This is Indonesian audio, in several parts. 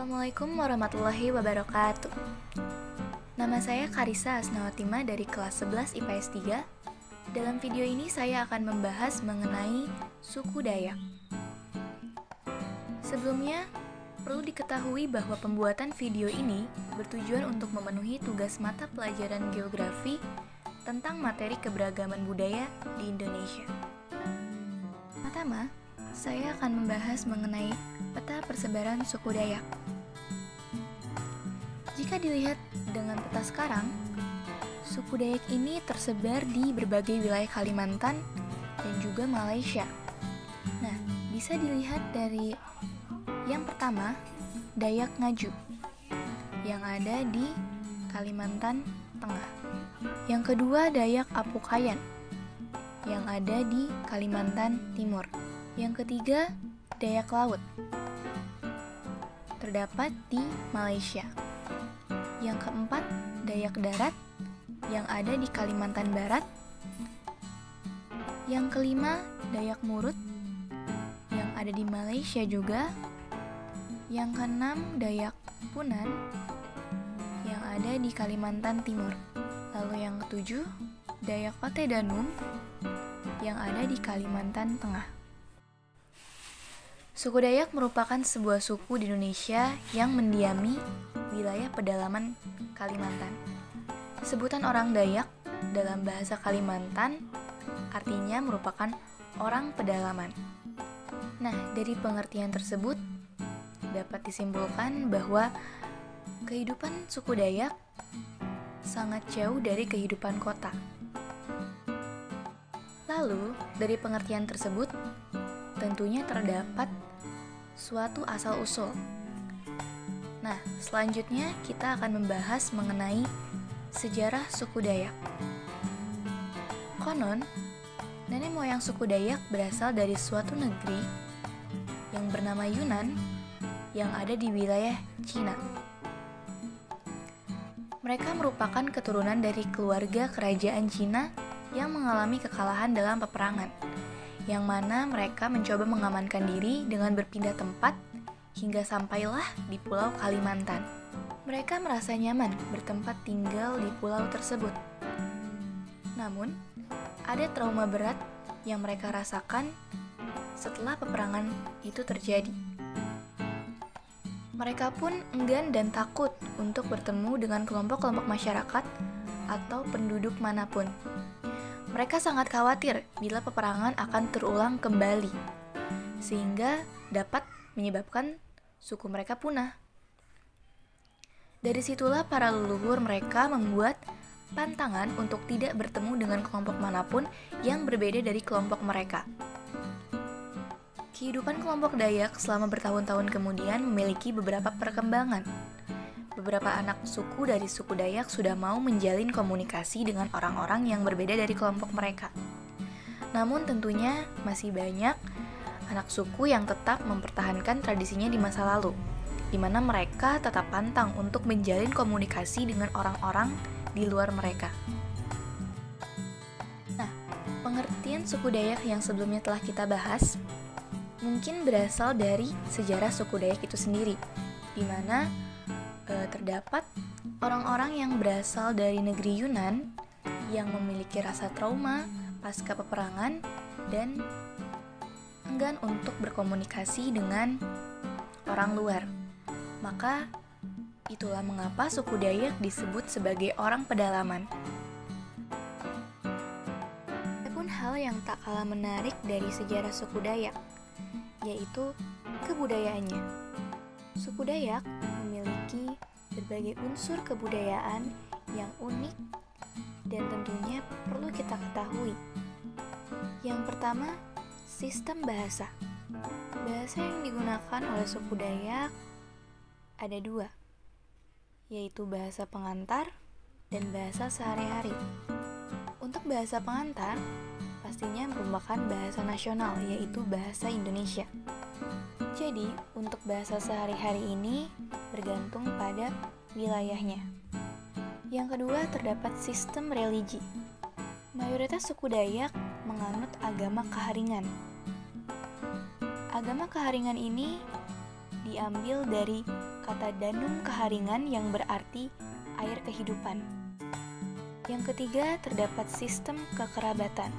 Assalamualaikum warahmatullahi wabarakatuh. Nama saya Karissa Asnawatima dari kelas 11 IPS 3. Dalam video ini saya akan membahas mengenai suku Dayak. Sebelumnya, perlu diketahui bahwa pembuatan video ini bertujuan untuk memenuhi tugas mata pelajaran geografi tentang materi keberagaman budaya di Indonesia. Pertama, saya akan membahas mengenai peta persebaran suku Dayak. Jika dilihat dengan peta sekarang, suku Dayak ini tersebar di berbagai wilayah Kalimantan dan juga Malaysia. Nah, bisa dilihat dari yang pertama, Dayak Ngaju, yang ada di Kalimantan Tengah. Yang kedua, Dayak Apukayan, yang ada di Kalimantan Timur. Yang ketiga, Dayak Laut, terdapat di Malaysia. Yang keempat, Dayak Darat, yang ada di Kalimantan Barat. Yang kelima, Dayak Murut, yang ada di Malaysia juga. Yang keenam, Dayak Punan, yang ada di Kalimantan Timur. Lalu yang ketujuh, Dayak Otedanum, yang ada di Kalimantan Tengah. Suku Dayak merupakan sebuah suku di Indonesia yang mendiami wilayah pedalaman Kalimantan. Sebutan orang Dayak dalam bahasa Kalimantan artinya merupakan orang pedalaman. Nah, dari pengertian tersebut dapat disimpulkan bahwa kehidupan suku Dayak sangat jauh dari kehidupan kota. Lalu, dari pengertian tersebut tentunya terdapat suatu asal-usul. Nah, selanjutnya kita akan membahas mengenai sejarah suku Dayak. Konon, nenek moyang suku Dayak berasal dari suatu negeri yang bernama Yunan yang ada di wilayah Cina. Mereka merupakan keturunan dari keluarga kerajaan Cina yang mengalami kekalahan dalam peperangan, yang mana mereka mencoba mengamankan diri dengan berpindah tempat hingga sampailah di Pulau Kalimantan. Mereka merasa nyaman bertempat tinggal di pulau tersebut. Namun, ada trauma berat yang mereka rasakan setelah peperangan itu terjadi. Mereka pun enggan dan takut untuk bertemu dengan kelompok-kelompok masyarakat atau penduduk manapun. Mereka sangat khawatir bila peperangan akan terulang kembali, sehingga dapat menyebabkan suku mereka punah. Dari situlah para leluhur mereka membuat pantangan untuk tidak bertemu dengan kelompok manapun yang berbeda dari kelompok mereka. Kehidupan kelompok Dayak selama bertahun-tahun kemudian memiliki beberapa perkembangan. Beberapa anak suku dari suku Dayak sudah mau menjalin komunikasi dengan orang-orang yang berbeda dari kelompok mereka. Namun tentunya masih banyak anak suku yang tetap mempertahankan tradisinya di masa lalu, di mana mereka tetap pantang untuk menjalin komunikasi dengan orang-orang di luar mereka. Nah, pengertian suku Dayak yang sebelumnya telah kita bahas mungkin berasal dari sejarah suku Dayak itu sendiri, di mana terdapat orang-orang yang berasal dari negeri Yunan yang memiliki rasa trauma pasca peperangan dan enggan untuk berkomunikasi dengan orang luar. Maka itulah mengapa suku Dayak disebut sebagai orang pedalaman. Ada pun hal yang tak kalah menarik dari sejarah suku Dayak, yaitu kebudayaannya. Suku Dayak memiliki berbagai unsur kebudayaan yang unik dan tentunya perlu kita ketahui. Yang pertama, sistem bahasa. Bahasa yang digunakan oleh suku Dayak ada dua, yaitu bahasa pengantar dan bahasa sehari-hari. Untuk bahasa pengantar, pastinya merupakan bahasa nasional, yaitu bahasa Indonesia. Jadi, untuk bahasa sehari-hari ini bergantung pada wilayahnya. Yang kedua, terdapat sistem religi. Mayoritas suku Dayak menganut agama Kaharingan. Agama Kaharingan ini diambil dari kata Danum Keharingan yang berarti air kehidupan. Yang ketiga, terdapat sistem kekerabatan.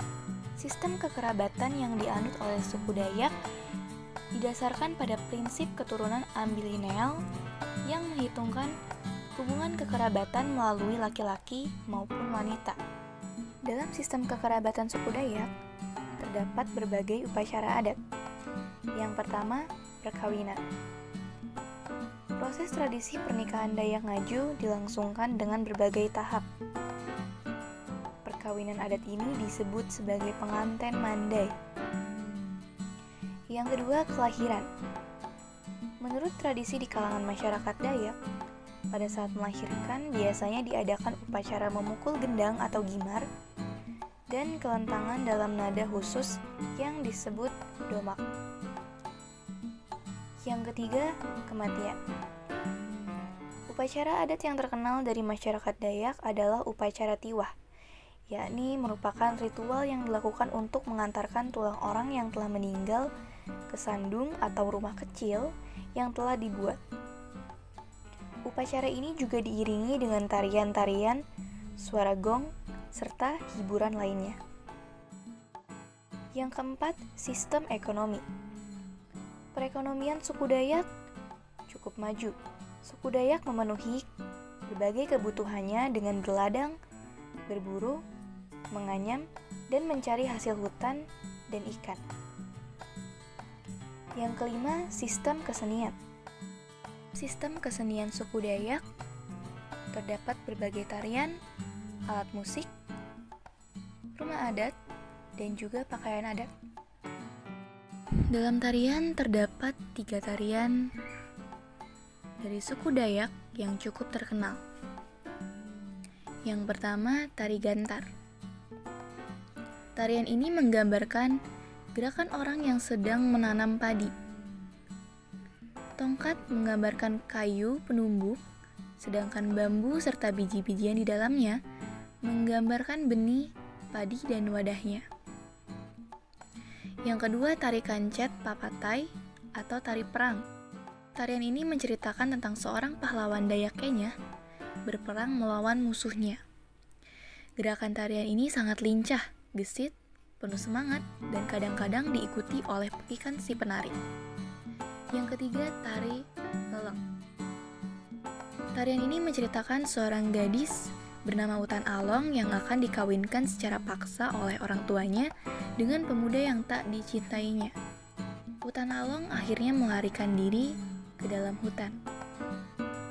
Sistem kekerabatan yang dianut oleh suku Dayak didasarkan pada prinsip keturunan ambilineal yang menghitungkan hubungan kekerabatan melalui laki-laki maupun wanita. Dalam sistem kekerabatan suku Dayak, terdapat berbagai upacara adat. Yang pertama, perkawinan. Proses tradisi pernikahan Dayak Ngaju dilangsungkan dengan berbagai tahap. Perkawinan adat ini disebut sebagai pengantin mandai. Yang kedua, kelahiran. Menurut tradisi di kalangan masyarakat Dayak, pada saat melahirkan biasanya diadakan upacara memukul gendang atau gimar dan kelentangan dalam nada khusus yang disebut domak. Yang ketiga, kematian. Upacara adat yang terkenal dari masyarakat Dayak adalah upacara tiwah, yakni merupakan ritual yang dilakukan untuk mengantarkan tulang orang yang telah meninggal ke sandung atau rumah kecil yang telah dibuat. Upacara ini juga diiringi dengan tarian-tarian, suara gong, serta hiburan lainnya. Yang keempat, sistem ekonomi. Perekonomian suku Dayak cukup maju. Suku Dayak memenuhi berbagai kebutuhannya dengan berladang, berburu, menganyam, dan mencari hasil hutan dan ikan. Yang kelima, sistem kesenian. Sistem kesenian suku Dayak terdapat berbagai tarian, alat musik, rumah adat, dan juga pakaian adat. Dalam tarian terdapat 3 tarian dari suku Dayak yang cukup terkenal. Yang pertama, tari gantar. Tarian ini menggambarkan gerakan orang yang sedang menanam padi. Tongkat menggambarkan kayu penumbuk, sedangkan bambu serta biji-bijian di dalamnya menggambarkan benih, padi, dan wadahnya. Yang kedua, tari kancet papatai atau tari perang. Tarian ini menceritakan tentang seorang pahlawan Dayak Kenya berperang melawan musuhnya. Gerakan tarian ini sangat lincah, gesit, penuh semangat, dan kadang-kadang diikuti oleh pekikan si penari. Yang ketiga, tari leleng. Tarian ini menceritakan seorang gadis bernama Utan Along yang akan dikawinkan secara paksa oleh orang tuanya dengan pemuda yang tak dicintainya. Utan Along akhirnya melarikan diri ke dalam hutan.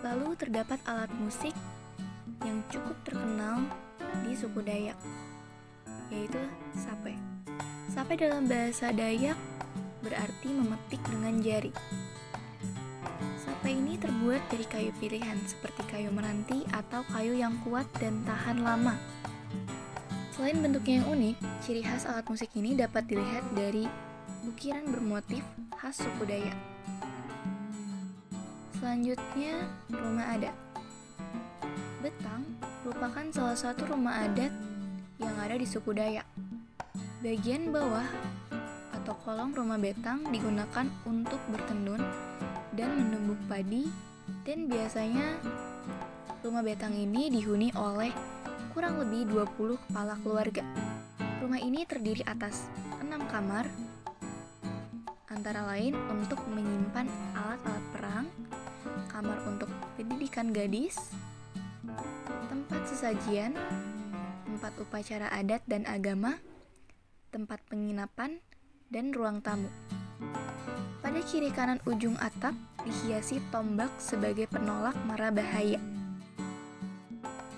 Lalu terdapat alat musik yang cukup terkenal di suku Dayak, yaitu sape. Sape dalam bahasa Dayak berarti memetik dengan jari. Sape ini terbuat dari kayu pilihan seperti kayu meranti atau kayu yang kuat dan tahan lama. Selain bentuknya yang unik, ciri khas alat musik ini dapat dilihat dari ukiran bermotif khas suku Dayak. Selanjutnya, rumah adat. Betang merupakan salah satu rumah adat yang ada di suku Dayak. Bagian bawah atau kolong rumah betang digunakan untuk bertendun dan menumbuk padi, dan biasanya rumah betang ini dihuni oleh kurang lebih 20 kepala keluarga. Rumah ini terdiri atas 6 kamar, antara lain untuk menyimpan alat-alat perang, kamar untuk pendidikan gadis, tempat sesajian, tempat upacara adat dan agama, tempat penginapan, dan ruang tamu. Pada kiri kanan ujung atap dihiasi tombak sebagai penolak mara bahaya.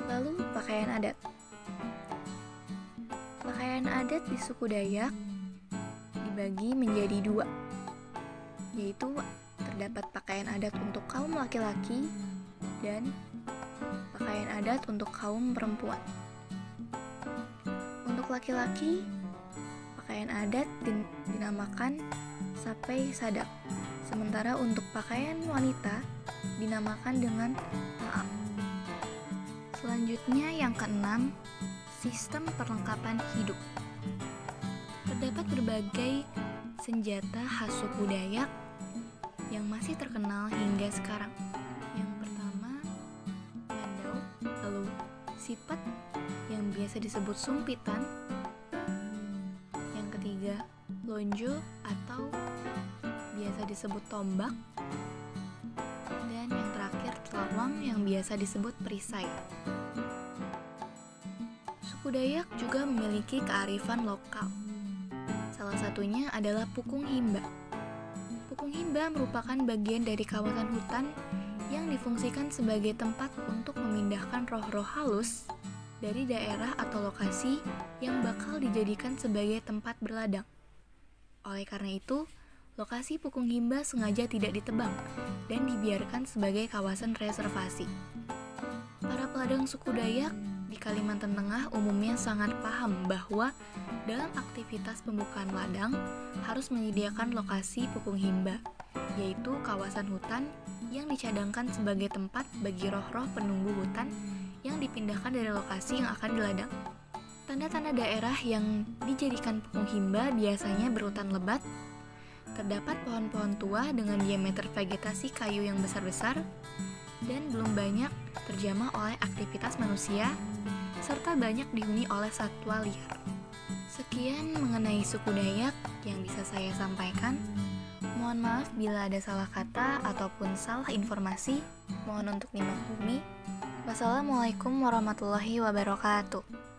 Lalu pakaian adat. Pakaian adat di suku Dayak dibagi menjadi 2, yaitu terdapat pakaian adat untuk kaum laki-laki dan pakaian adat untuk kaum perempuan. Untuk laki-laki, pakaian adat dinamakan sapai sadak, sementara untuk pakaian wanita dinamakan dengan taam. Selanjutnya yang keenam, sistem perlengkapan hidup. Terdapat berbagai senjata khas suku Dayak yang masih terkenal hingga sekarang. Lalu sipet yang biasa disebut sumpitan. Yang ketiga, lonjo atau biasa disebut tombak. Dan yang terakhir, telawang yang biasa disebut perisai. Suku Dayak juga memiliki kearifan lokal. Salah satunya adalah Pukung Himba. Pukung Himba merupakan bagian dari kawasan hutan yang difungsikan sebagai tempat untuk memindahkan roh-roh halus dari daerah atau lokasi yang bakal dijadikan sebagai tempat berladang. Oleh karena itu, lokasi Pukung Himba sengaja tidak ditebang dan dibiarkan sebagai kawasan reservasi. Para peladang suku Dayak di Kalimantan Tengah umumnya sangat paham bahwa dalam aktivitas pembukaan ladang harus menyediakan lokasi Pukung Himba, yaitu kawasan hutan yang dicadangkan sebagai tempat bagi roh-roh penunggu hutan yang dipindahkan dari lokasi yang akan diladang. Tanda-tanda daerah yang dijadikan Pukung Himba biasanya berhutan lebat, terdapat pohon-pohon tua dengan diameter vegetasi kayu yang besar-besar, dan belum banyak terjamah oleh aktivitas manusia, serta banyak dihuni oleh satwa liar. Sekian mengenai suku Dayak yang bisa saya sampaikan. Mohon maaf bila ada salah kata ataupun salah informasi. Mohon untuk dimaklumi. Wassalamualaikum warahmatullahi wabarakatuh.